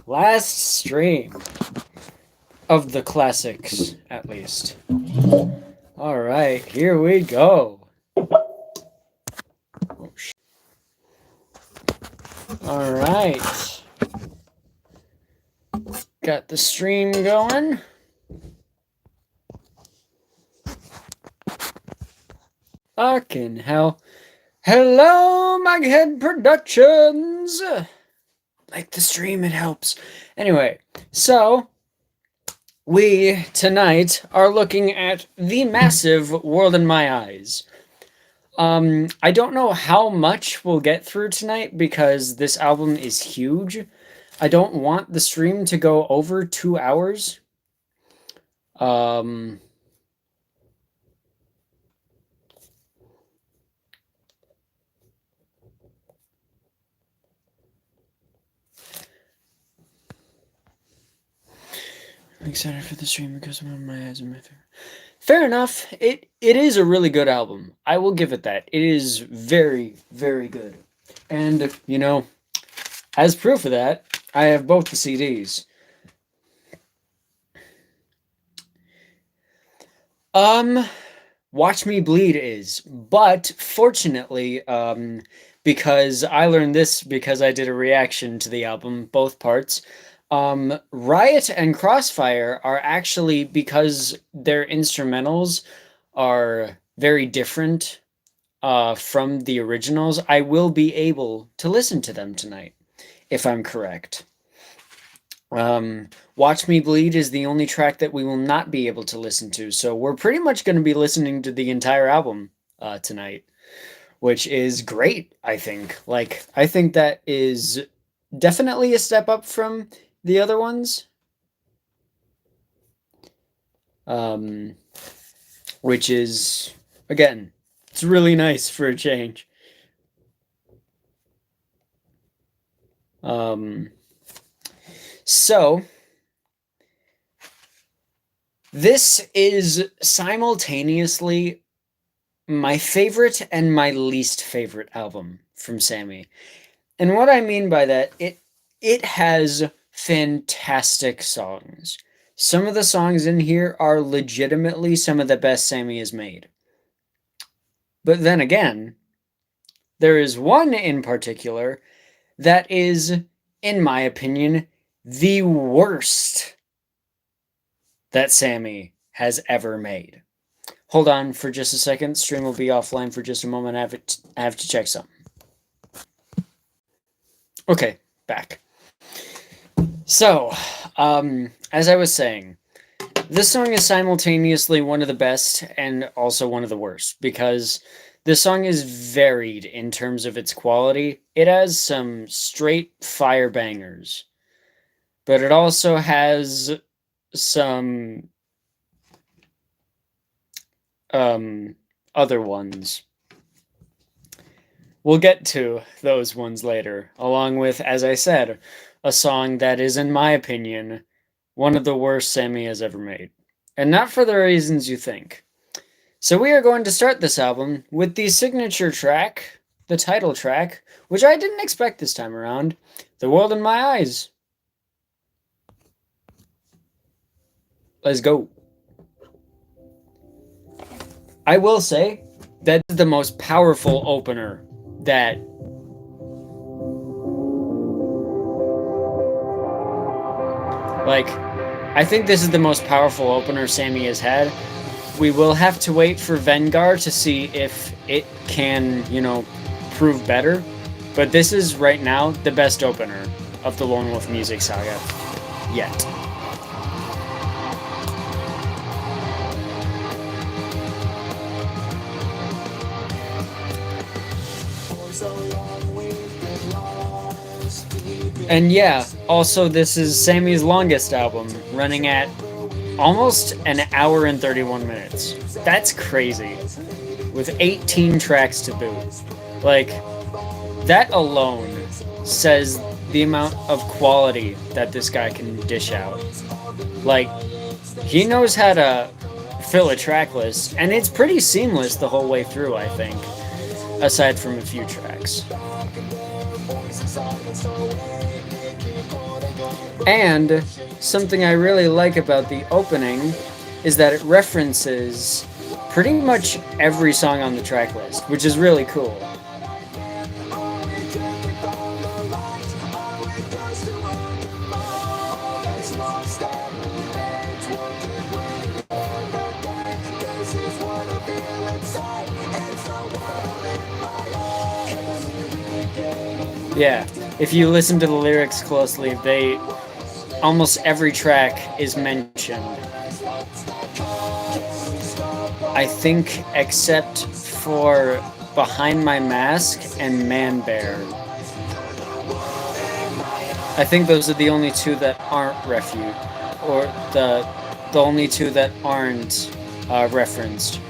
Last stream of the classics, at least. Alright, here we go. Oh, alright. Got the stream going. Fucking hell. Hello, Maghead Productions! Like the stream, it helps. Anyway, so we tonight are looking at the massive World in My Eyes. I don't know how much we'll get through tonight because this album is huge. I don't want the stream to go over 2 hours. I'm excited for the stream because One of My Eyes are my favorite. Fair enough. It is a really good album. I will give it that. It is very, very good. And, you know, as proof of that, I have both the CDs. Watch Me Bleed is, but fortunately, because I learned this because I did a reaction to the album, both parts, Riot and Crossfire are actually, because their instrumentals are very different from the originals, I will be able to listen to them tonight, if I'm correct. Watch Me Bleed is the only track that we will not be able to listen to, so we're pretty much going to be listening to the entire album tonight, which is great, I think. Like, I think that is definitely a step up from the other ones, which is, again, it's really nice for a change. So, this is simultaneously my favorite and my least favorite album from Sammy. And what I mean by that, it has fantastic songs. Some of the songs in here are legitimately some of the best Sammy has made. But then again, there is one in particular that is, in my opinion, the worst that Sammy has ever made. Hold on for just a second. Stream will be offline for just a moment. I have to check something. Okay, back. So, as I was saying, this song is simultaneously one of the best and also one of the worst because this song is varied in terms of its quality. It has some straight fire bangers, but it also has some other ones. We'll get to those ones later, along with, as I said, a song that is, in my opinion, one of the worst Sammy has ever made. And not for the reasons you think. So we are going to start this album with the signature track, the title track, which I didn't expect this time around, The World in My Eyes. Let's go. I will say that is the most powerful opener that I think this is the most powerful opener Sammy has had. We will have to wait for Vengar to see if it can, you know, prove better. But this is, right now, the best opener of the Lone Wolf Music Saga yet. And yeah, also this is Sammy's longest album, running at almost an hour and 31 minutes. That's crazy. With 18 tracks to boot. Like, that alone says the amount of quality that this guy can dish out. Like, he knows how to fill a track list, and it's pretty seamless the whole way through, I think, aside from a few tracks. And something I really like about the opening is that it references pretty much every song on the track list, which is really cool. Yeah, if you listen to the lyrics closely, almost every track is mentioned. I think except for Behind My Mask and Man Bear. I think those are the only two that aren't refuted, or the only two that aren't referenced.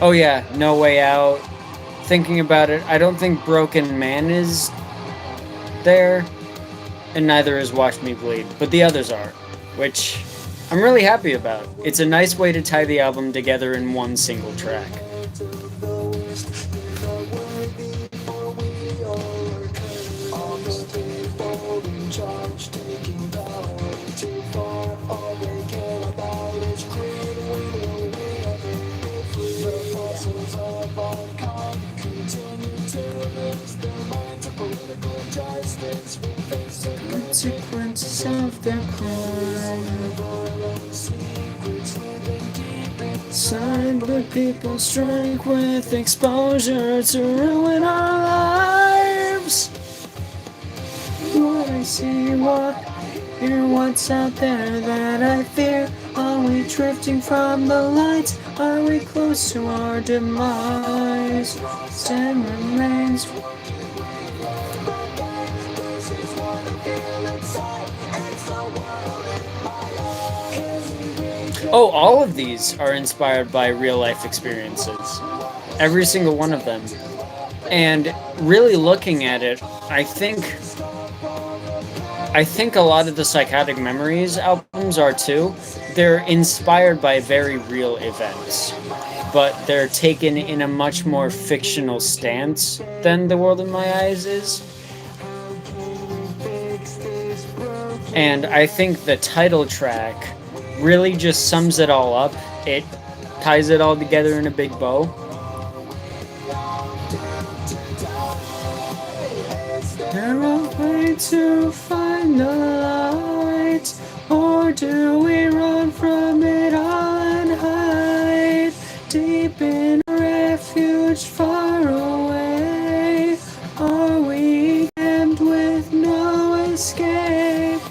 Oh yeah, No Way Out. Thinking about it, I don't think Broken Man is there, and neither is Watch Me Bleed, but the others are, which I'm really happy about. It's a nice way to tie the album together in one single track. Consequences of their crime. Signed with people strike with exposure to ruin our lives. What I see, what hear, what's out there that I fear? Are we drifting from the lights? Are we close to our demise? Stand remains. Oh, all of these are inspired by real life experiences. Every single one of them. And really looking at it, I think a lot of the Psychotic Memories albums are too. They're inspired by very real events, but they're taken in a much more fictional stance than The World in My Eyes is. And I think the title track really just sums it all up. It ties it all together in a big bow. There a way to find the light, or do we run from it all and hide deep in a refuge far away? Are we damned with no escape?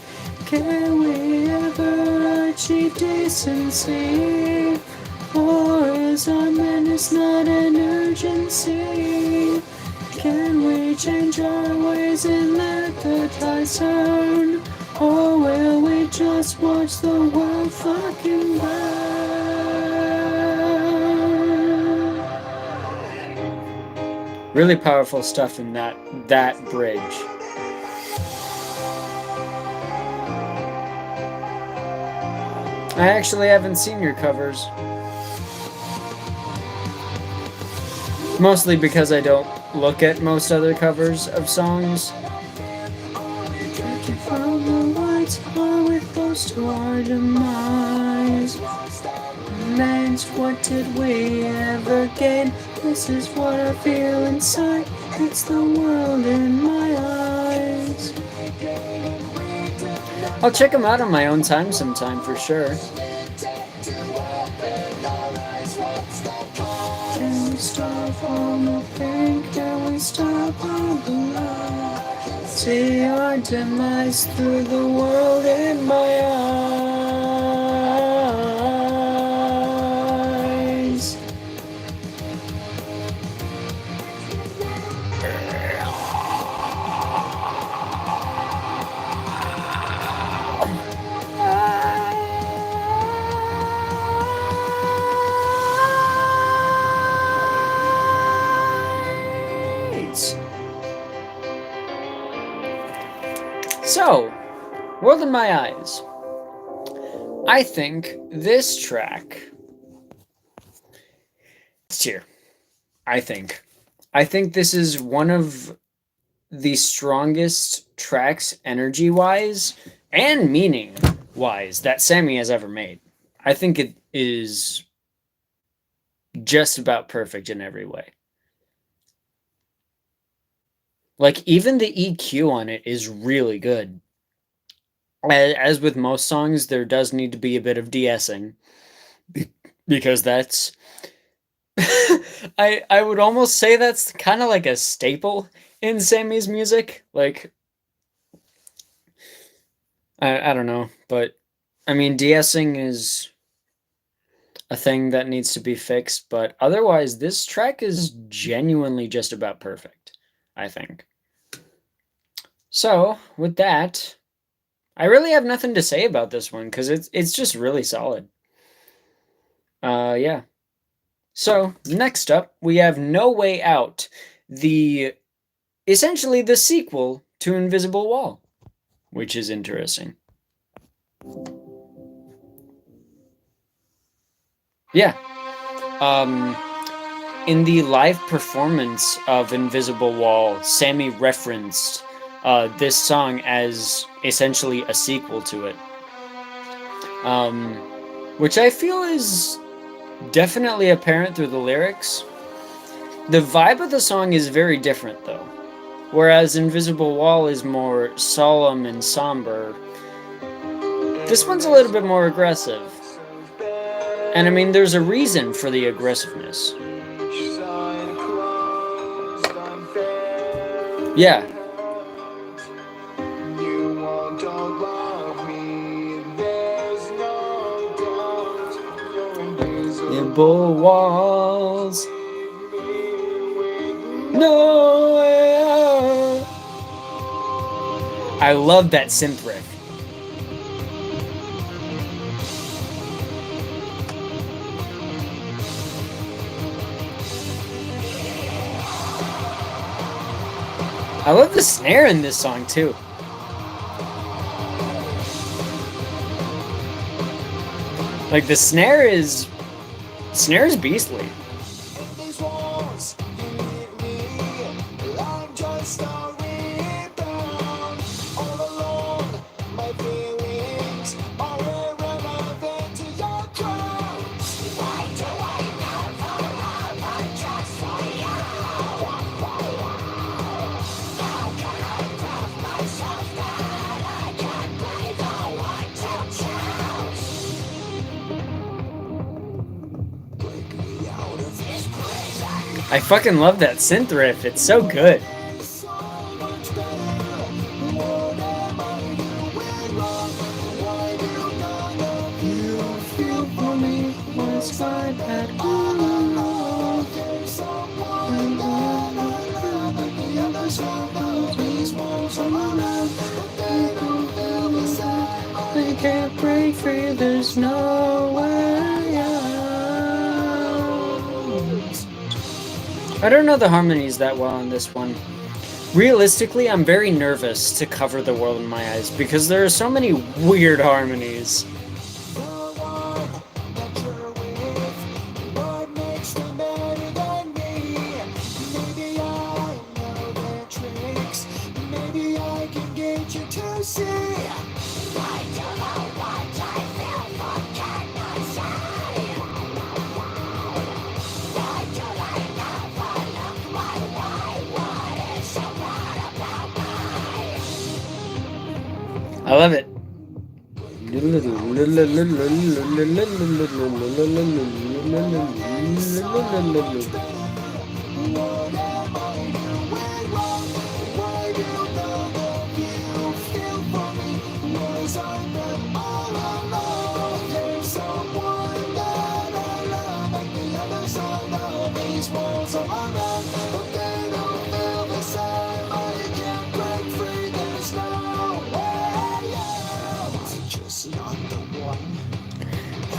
Can we ever achieve decency? Or is our menace not an urgency? Can we change our ways and let the tides turn? Or will we just watch the world fucking burn? Really powerful stuff in that bridge. I actually haven't seen your covers. Mostly because I don't look at most other covers of songs. Drinking from the lights, are we close to our demise? Remains, what did we ever gain? This is what I feel inside. It's the world in my eyes. I'll check them out on my own time sometime for sure. Can we stop all the pain? Can we stop all the love? See our demise through the world in my eyes. So, World in My Eyes. I think this track. Here. I think this is one of the strongest tracks energy wise and meaning wise that Sammy has ever made. I think it is just about perfect in every way. Like, even the EQ on it is really good. As with most songs, there does need to be a bit of de-essing because that's I would almost say that's kind of like a staple in Sammy's music. Like, I don't know, but I mean, de-essing is a thing that needs to be fixed, but otherwise, this track is genuinely just about perfect, I think. So, with that, I really have nothing to say about this one because it's just really solid. Yeah. So, next up, we have No Way Out, the essentially the sequel to Invisible Wall, which is interesting. Yeah. In the live performance of Invisible Wall, Sammy referenced this song as essentially a sequel to it. Um, which I feel is definitely apparent through the lyrics. The vibe of the song is very different, though. Whereas Invisible Wall is more solemn and somber, this one's a little bit more aggressive. And I mean, there's a reason for the aggressiveness. Yeah. Invisible walls. No way out. I love that synth riff. I love the snare in this song too. Like the snare is beastly. I fucking love that synth riff. It's so good. I can't break free, there's no way out. I don't know the harmonies that well on this one. Realistically, I'm very nervous to cover The World in My Eyes because there are so many weird harmonies. I love it.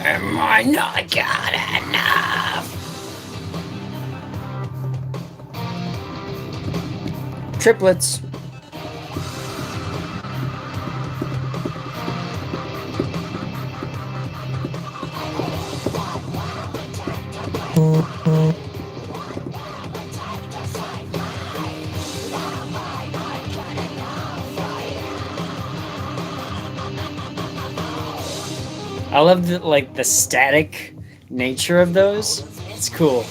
Am I not got enough? Triplets. I love the like the static nature of those. It's cool.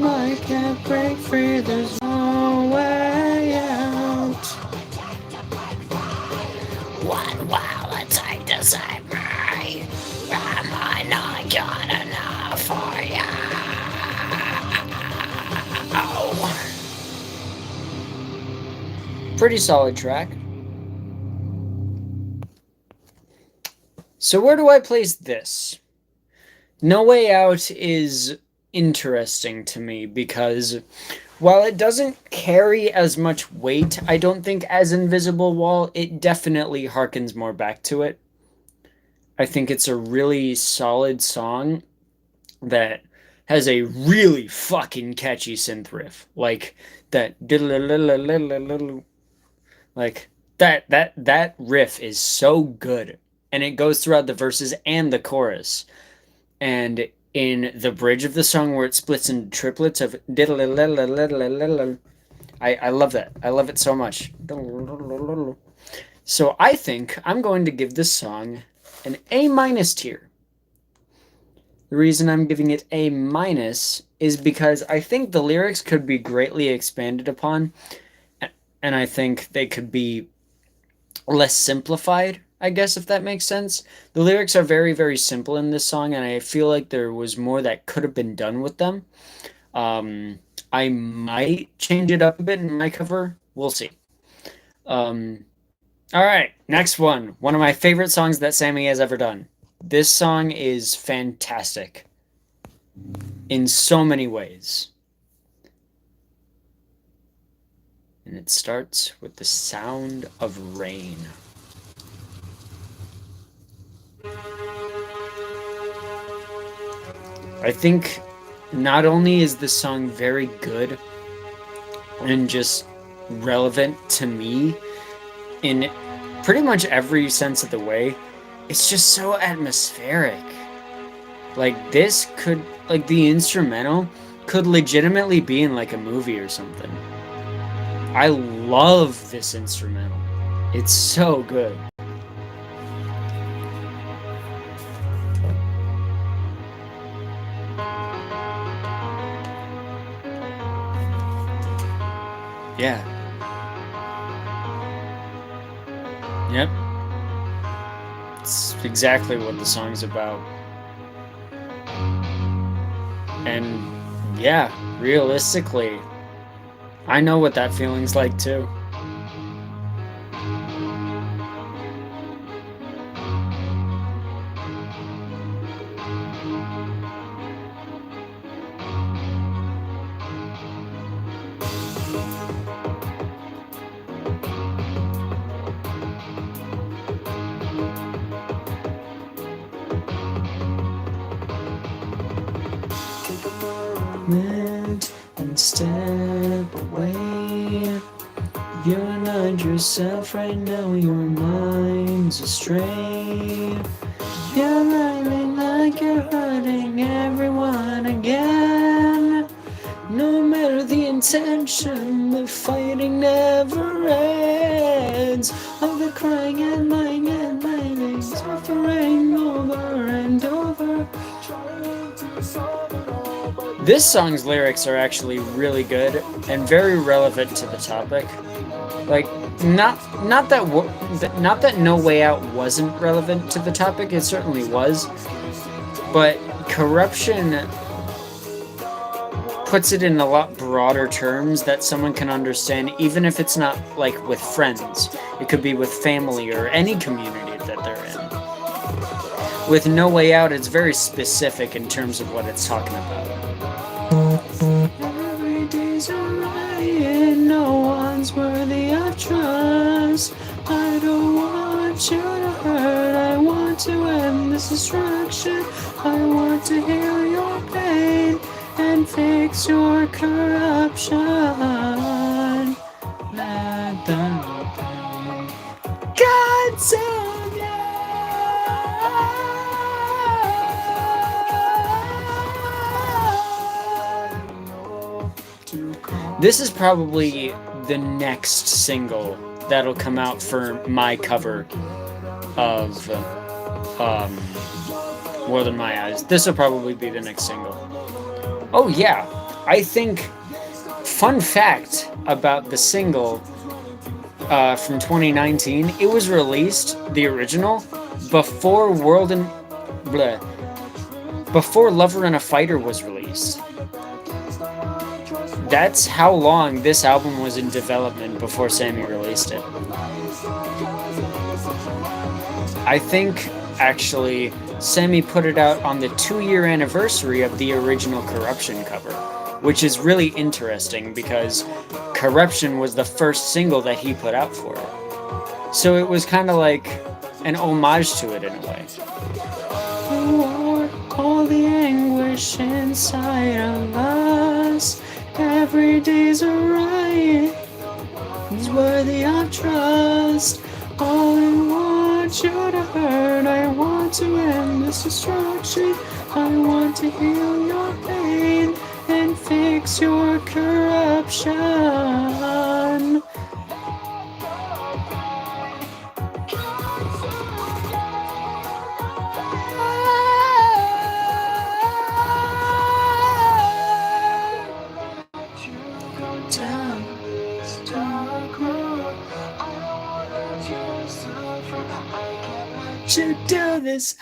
I can't break free, there's no way out. What will it take to save me? Am I not good enough for you? Pretty solid track. So where do I place this? No Way Out is interesting to me because while it doesn't carry as much weight, I don't think, as Invisible Wall, it definitely harkens more back to it. I think it's a really solid song that has a really fucking catchy synth riff. Like that like that riff is so good. And it goes throughout the verses and the chorus. And in the bridge of the song where it splits into triplets of I love that. I love it so much. So I think I'm going to give this song an A- tier. The reason I'm giving it A- is because I think the lyrics could be greatly expanded upon, and I think they could be less simplified, I guess, if that makes sense. The lyrics are very, very simple in this song, and I feel like there was more that could have been done with them. I might change it up a bit in my cover. We'll see. All right, next one. One of my favorite songs that Sammy has ever done. This song is fantastic in so many ways. And it starts with the sound of rain. I think not only is this song very good and just relevant to me in pretty much every sense of the way, it's just so atmospheric. Like this could, like the instrumental could legitimately be in like a movie or something. I love this instrumental. It's so good. Yeah. Yep. It's exactly what the song's about. And yeah, realistically, I know what that feeling's like too. And step away. You're not yourself right now, your mind's astray. You're lying like you're hurting everyone again. No matter the intention, the fighting never ends. Of the crying and lying, suffering over and over. This song's lyrics are actually really good and very relevant to the topic. Like, not that No Way Out wasn't relevant to the topic, it certainly was. But corruption puts it in a lot broader terms that someone can understand, even if it's not like with friends. It could be with family or any community that they're in. With No Way Out, it's very specific in terms of what it's talking about. Every day's a riot, no one's worthy of trust. I don't want you to hurt, I want to end this destruction. I want to heal your pain and fix your corruption. Let the pain consume you. This is probably the next single that'll come out for my cover of More Than My Eyes. This will probably be the next single. Oh yeah, I think, fun fact about the single from 2019, it was released, the original, before before Lover and a Fighter was released. That's how long this album was in development before Sammy released it. I think, actually, Sammy put it out on the 2-year anniversary of the original Corruption cover, which is really interesting because Corruption was the first single that he put out for it. So it was kind of like an homage to it in a way. All the anguish inside of us, every day's a riot, is worthy of trust. All I want you to hurt, I want to end this destruction. I want to heal your pain and fix your corruption. To do this.